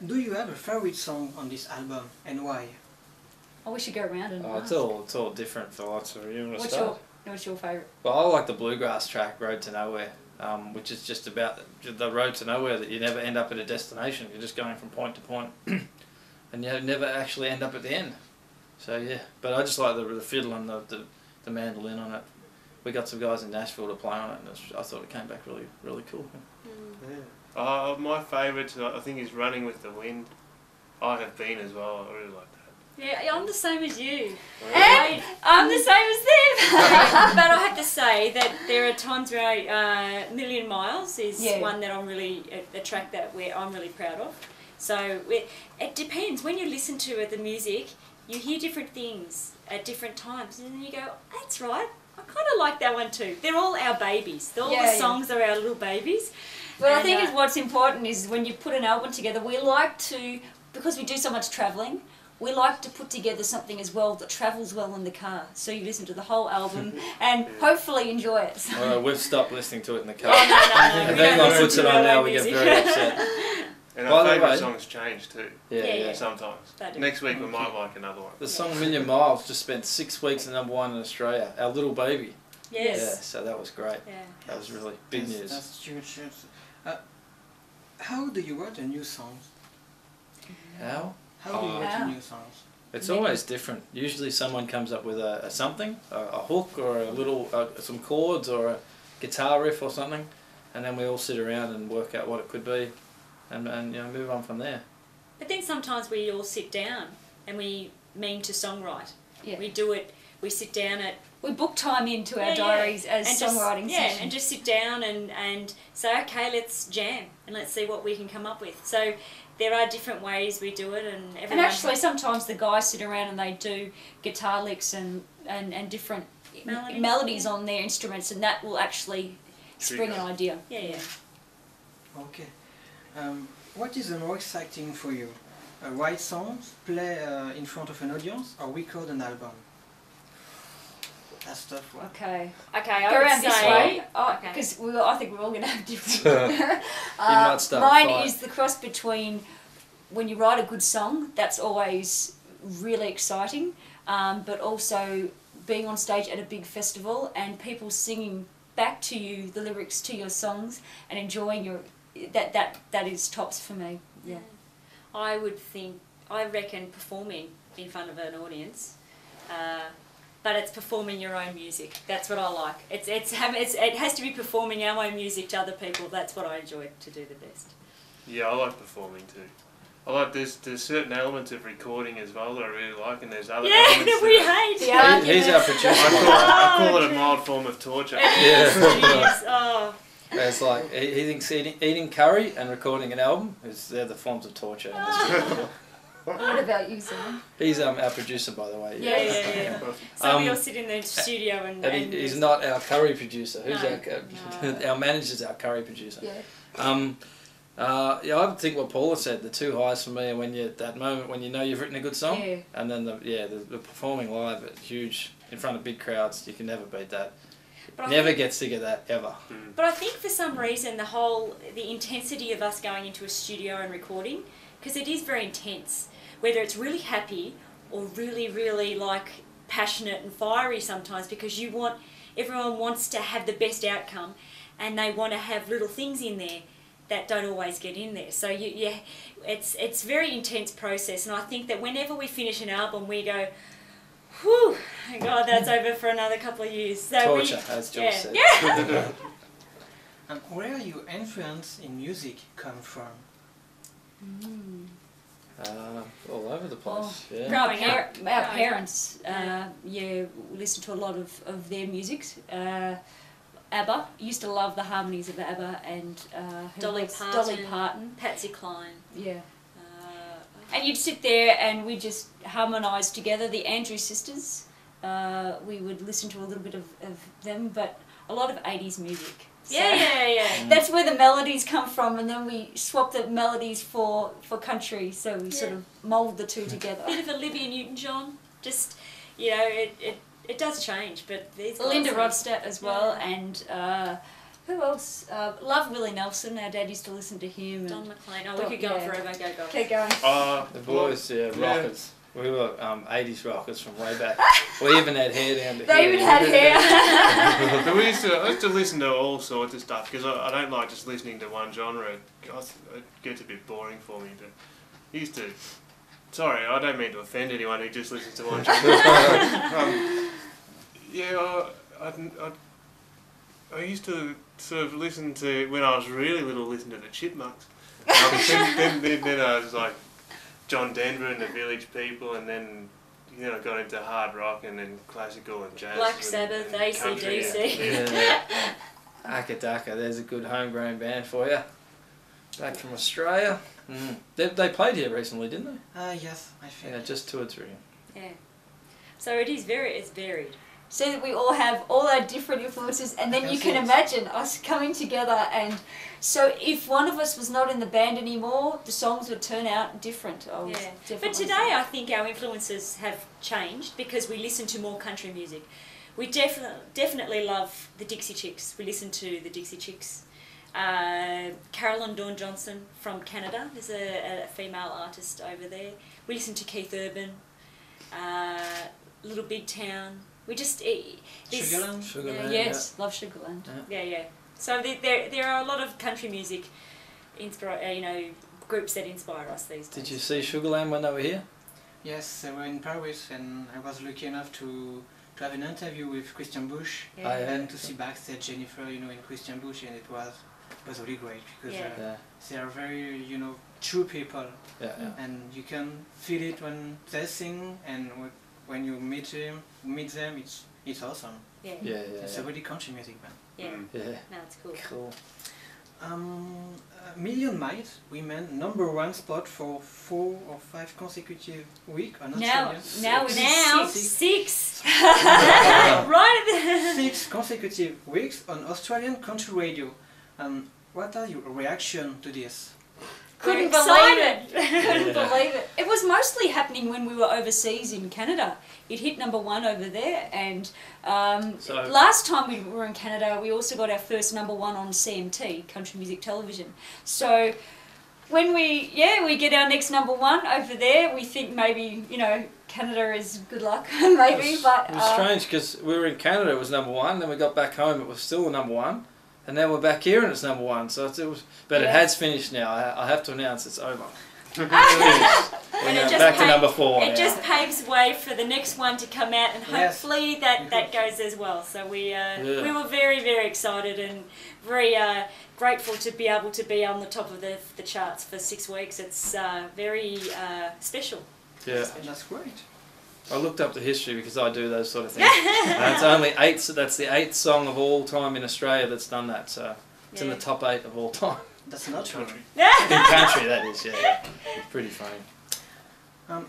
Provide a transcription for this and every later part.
Do you have a favorite song on this album and why? Oh, we should go around and ask. It's all different for lots of you. What's your favourite? Well, I like the bluegrass track, Road to Nowhere, which is just about the road to nowhere, that you never end up at a destination. You're just going from point to point, and you never actually end up at the end. So yeah, but I just like the fiddle and the mandolin on it. We got some guys in Nashville to play on it, and I thought it came back really cool. Yeah. My favourite, I think, is Running with the Wind. I have been as well. I really like that. Yeah, I'm the same as you. And I'm the same as them. But I have to say that there are times where Million Miles is one that I'm really, a track that I'm really proud of. So it depends. When you listen to the music, you hear different things at different times, and then you go, that's right, I kind of like that one too. They're all our babies. All the songs are our little babies. Well, I think what's important is when you put an album together, we like to, because we do so much travelling, we like to put together something as well that travels well in the car. So you listen to the whole album and hopefully enjoy it. So. We've stopped listening to it in the car. No. If anyone puts it on now, we get very upset. And our favourite songs change too. Yeah. Sometimes. Next week we might like another one. The song Million Miles just spent 6 weeks at #1 in Australia. Our little baby. Yes. Yeah, so that was great. Yeah. That was really big news. That's huge. How do you write a new song? How? How do you write a new song? It's always different. Usually someone comes up with a something, a hook or a little, some chords or a guitar riff or something, and then we all sit around and work out what it could be, and move on from there. But then sometimes we all sit down and we mean to songwrite. Yeah. We do it. We sit down we book time into our diaries as songwriting sessions. And just sit down and say, okay, let's jam and let's see what we can come up with. So there are different ways we do it, and actually sometimes the guys sit around and they do guitar licks and different melodies on their instruments, and that will actually spring an idea. Yeah. Okay. What is the more exciting for you? Write songs, play in front of an audience, or record an album? That's tough one. Okay. I Go would around this say, way, because I think we're all going to have different. might start a mine fight. is the cross between when you write a good song, that's always really exciting, but also being on stage at a big festival and people singing back to you the lyrics to your songs and enjoying that is tops for me. Yeah. I reckon performing in front of an audience. But it's performing your own music. That's what I like. It has to be performing our own music to other people. That's what I enjoy to do the best. Yeah, I like performing too. I like there's certain elements of recording as well that I really like, and there's other elements that we hate. Yeah, He's our producer. I call it a mild form of torture. Oh. It's like he thinks eating curry and recording an album they're the forms of torture. What about you, Sam? He's our producer, by the way. Yeah. So we all sit in the studio and he's not our curry producer. Who's No. our manager's our curry producer. Yeah. I think what Paula said, the two highs for me are when that moment when you know you've written a good song, and then the performing live at huge in front of big crowds. You can never beat that. Never get sick of that ever. But I think for some reason the intensity of us going into a studio and recording, because it is very intense. Whether it's really happy or really, really like passionate and fiery sometimes, because everyone wants to have the best outcome, and they want to have little things in there that don't always get in there. So it's a very intense process, and I think that whenever we finish an album, we go, whew, God, that's over for another couple of years. So torture, as George said. Yeah. And where your influence in music come from? All over the place. Our parents, we listened to a lot of their music. ABBA, used to love the harmonies of ABBA and Dolly Parton, Patsy Cline. Yeah. And you'd sit there and we'd just harmonise together. The Andrews Sisters, we would listen to a little bit of them, but a lot of 80s music. So that's where the melodies come from, and then we swap the melodies for country, so we sort of mould the two together. Bit of Olivia Newton-John, just, it does change, but these Linda Ronstadt as well, and Who else? Love Willie Nelson. Our dad used to listen to him. And Don McLean. Oh, we could go on forever. Go. keep going. The boys, rockers. We were 80s rockers from way back. We even had hair down to They here. even had hair. But I used to listen to all sorts of stuff because I don't like just listening to one genre. It gets a bit boring for me. But I used to. Sorry, I don't mean to offend anyone who just listens to one genre. I used to sort of listen to, when I was really little, listen to the Chipmunks. Then I was like John Denver and the Village People, and then I got into hard rock and then classical and jazz. Black Sabbath, and country, AC/DC. Yeah. Akadaka, there's a good homegrown band for you. Back from Australia. They played here recently, didn't they? Yes, I think. Yeah, just 2 or 3. Yeah. So it's varied. So that we all have all our different influences, and then you can imagine us coming together. And so if one of us was not in the band anymore, the songs would turn out different. But today I think our influences have changed because we listen to more country music. We definitely love the Dixie Chicks. We listen to the Dixie Chicks. Carolyn Dawn Johnson from Canada is a female artist over there. We listen to Keith Urban, Little Big Town. We just Sugarland. Yes, love Sugarland. Yeah. So there are a lot of country music, groups that inspire us these days. Did you see Sugarland when they were here? Yes, they were in Paris, and I was lucky enough to have an interview with Christian Bush and to see backstage Jennifer, in Christian Bush, and it was really great because they are very, true people, and you can feel it when they sing, and when you meet them, it's awesome. It's a really country music band. No, it's cool. Cool. Million Miles women #1 spot for 4 or 5 consecutive weeks on Australia. Now 6. Right at the 6 consecutive weeks on Australian country radio. What are your reaction to this? Couldn't believe it. Couldn't believe it. It was mostly happening when we were overseas in Canada. It hit #1 over there, and last time we were in Canada, we also got our first #1 on CMT, Country Music Television. So when we get our next #1 over there, we think maybe Canada is good luck, maybe. It was strange because we were in Canada, it was #1. Then we got back home, it was still #1. And now we're back here and it's #1, so it has finished now. I have to announce it's over. We're back to #4 It now. just paves way for the next one to come out, and hopefully that goes as well. So we were very, very excited and very grateful to be able to be on the top of the charts for 6 weeks. It's very special. Yeah. That's great. I looked up the history because I do those sort of things. And it's only 8. So that's the 8th song of all time in Australia that's done that. So it's in the top 8 of all time. That's not true. In country, that is. Yeah. It's pretty funny.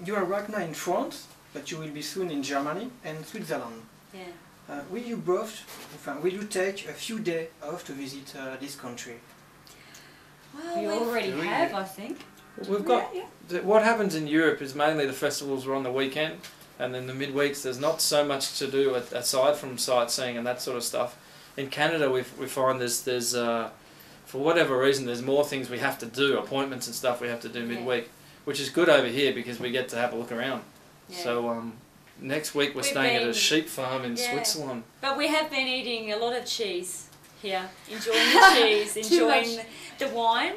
You are right now in France, but you will be soon in Germany and Switzerland. Yeah. Will you take a few days off to visit this country? We already have, I think. We've got what happens in Europe is mainly the festivals are on the weekend, and then the midweeks there's not so much to do aside from sightseeing and that sort of stuff. In Canada, we find there's for whatever reason there's more things we have to do, appointments and stuff we have to do midweek, which is good over here because we get to have a look around. So next week we're staying at a sheep farm in Switzerland. But we have been eating a lot of cheese here, enjoying the cheese, enjoying the wine.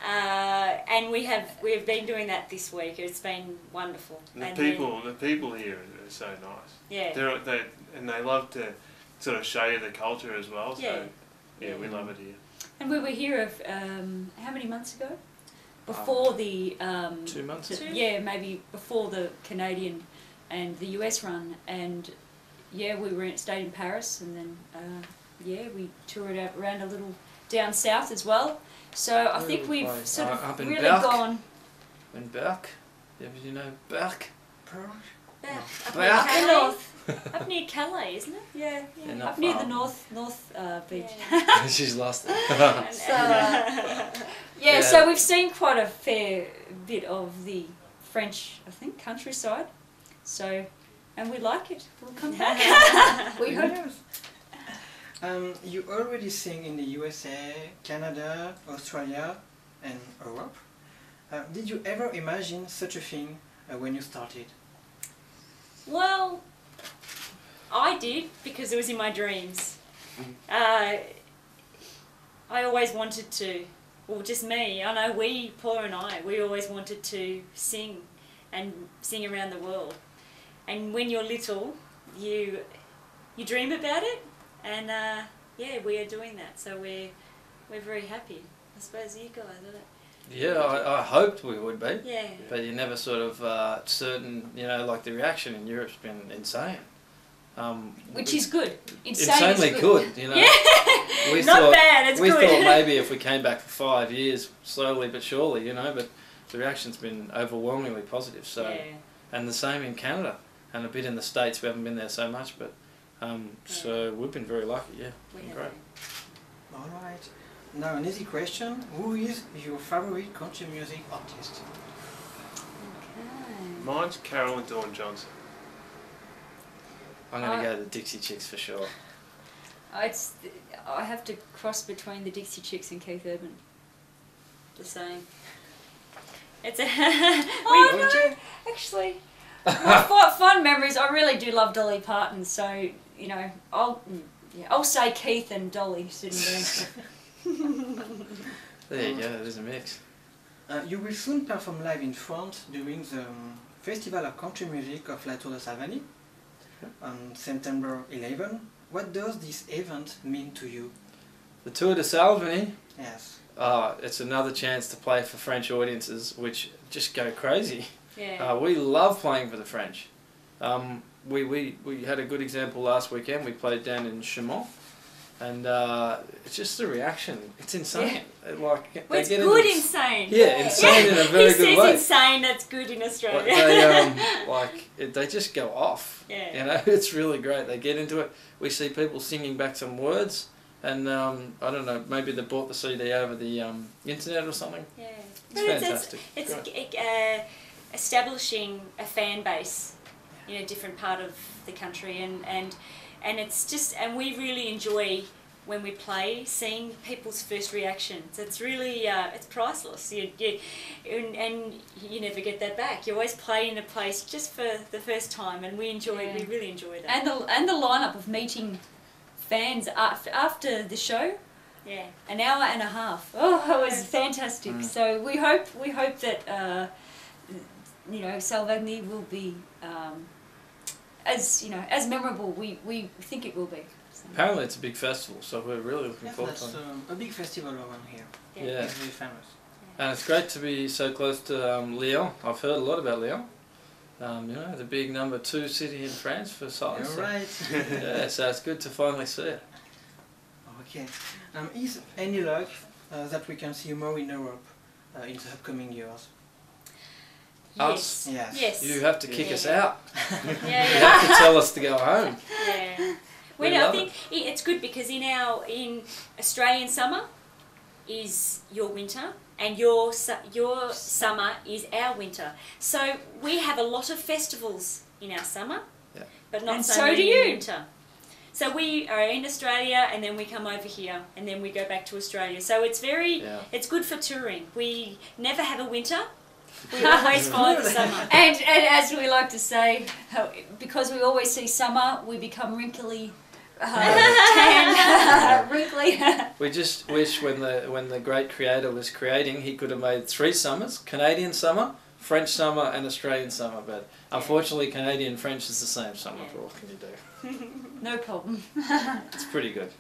And we've been doing that this week. It's been wonderful. And the people here are so nice. Yeah. They love to sort of show you the culture as well. So we love it here. And we were here how many months ago? Before the 2 months. Maybe before the Canadian and the US run, and we stayed in Paris, and then we toured around a little down south as well. So I think we've sort of really gone. In Berck? Do you know Berck? Up near Calais, isn't it? Yeah. Up near the north beach. She's lost it. So we've seen quite a fair bit of the French, I think, countryside. So, and we like it. We'll come back. We hope. You already sing in the USA, Canada, Australia and Europe. Did you ever imagine such a thing when you started? Well, I did, because it was in my dreams. I always wanted to, well, just me, I know Paula and I, we always wanted to sing and sing around the world. And when you're little, you dream about it, and yeah, we are doing that, so we're very happy. I suppose you guys, I don't. Yeah, I hoped we would be. Yeah. But you're never sort of certain, you know, like the reaction in Europe's been insane. Which is good. Insanely good, you know. Yeah. We Not thought, bad, it's we good. thought maybe if we came back for 5 years, slowly but surely, you know, but the reaction's been overwhelmingly positive. So, Yeah. and the same in Canada and a bit in the States. We haven't been there so much, but so we've been very lucky. Yeah, We been have great. been. All right. Now an easy question. Who is your favorite country music artist? Okay. Mine's Carolyn Dawn Johnson. I'm going to go to the Dixie Chicks for sure. I have to cross between the Dixie Chicks and Keith Urban. The same. It's a Oh no, actually, my fond memories. I really do love Dolly Parton, so you know, I'll say Keith and Dolly sitting there. There you go. There's a mix. You will soon perform live in France during the Festival of Country Music of La Tour de Salvani on September 11. What does this event mean to you? The Tour de Salvani. Yes. It's another chance to play for French audiences, which just go crazy. Yeah. We love playing for the French. We had a good example last weekend. We played down in Chaumont, and it's just the reaction. It's insane. Yeah. Like Well, it's they get good into, insane. Yeah, insane in a very he good says way. insane, that's good in Australia. They just go off. Yeah. You know, it's really great. They get into it. We see people singing back some words, and I don't know, maybe they bought the CD over the internet or something. Yeah. It's But fantastic. It's establishing a fan base in a different part of the country, and it's just, and we really enjoy when we play seeing people's first reactions. It's really it's priceless. And you never get that back. You always play in a place just for the first time, and we really enjoy that. And the lineup of meeting fans after the show. Yeah. An hour and a half. Oh, it was fantastic. So we hope that you know, Salvani will be as memorable. We think it will be. So. Apparently, it's a big festival, so we're really looking Yes, forward to that's it. a big festival around here. Yeah. It's very famous. And it's great to be so close to Lyon. I've heard a lot about Lyon. You know, the big #2 city in France for science. You're right. Yeah, so it's good to finally see it. Okay. Is any luck that we can see you more in Europe in the upcoming years? Us? Yes. Yes. You have to kick us Yeah. out. Yeah. You have to tell us to go home. Yeah. We Well, I love think it's good because in Australian summer is your winter, and your summer is our winter. So we have a lot of festivals in our summer, Yeah. but not And so so many do in you. winter. So we are in Australia, and then we come over here, and then we go back to Australia. So it's it's good for touring. We never have a winter. We always follow the summer. And as we like to say, because we always see summer, we become wrinkly, tan, wrinkly. We just wish when the great creator was creating, he could have made 3 summers: Canadian summer, French summer, and Australian summer. But unfortunately, Canadian French is the same summer. Yeah. What can you do? No problem. It's pretty good.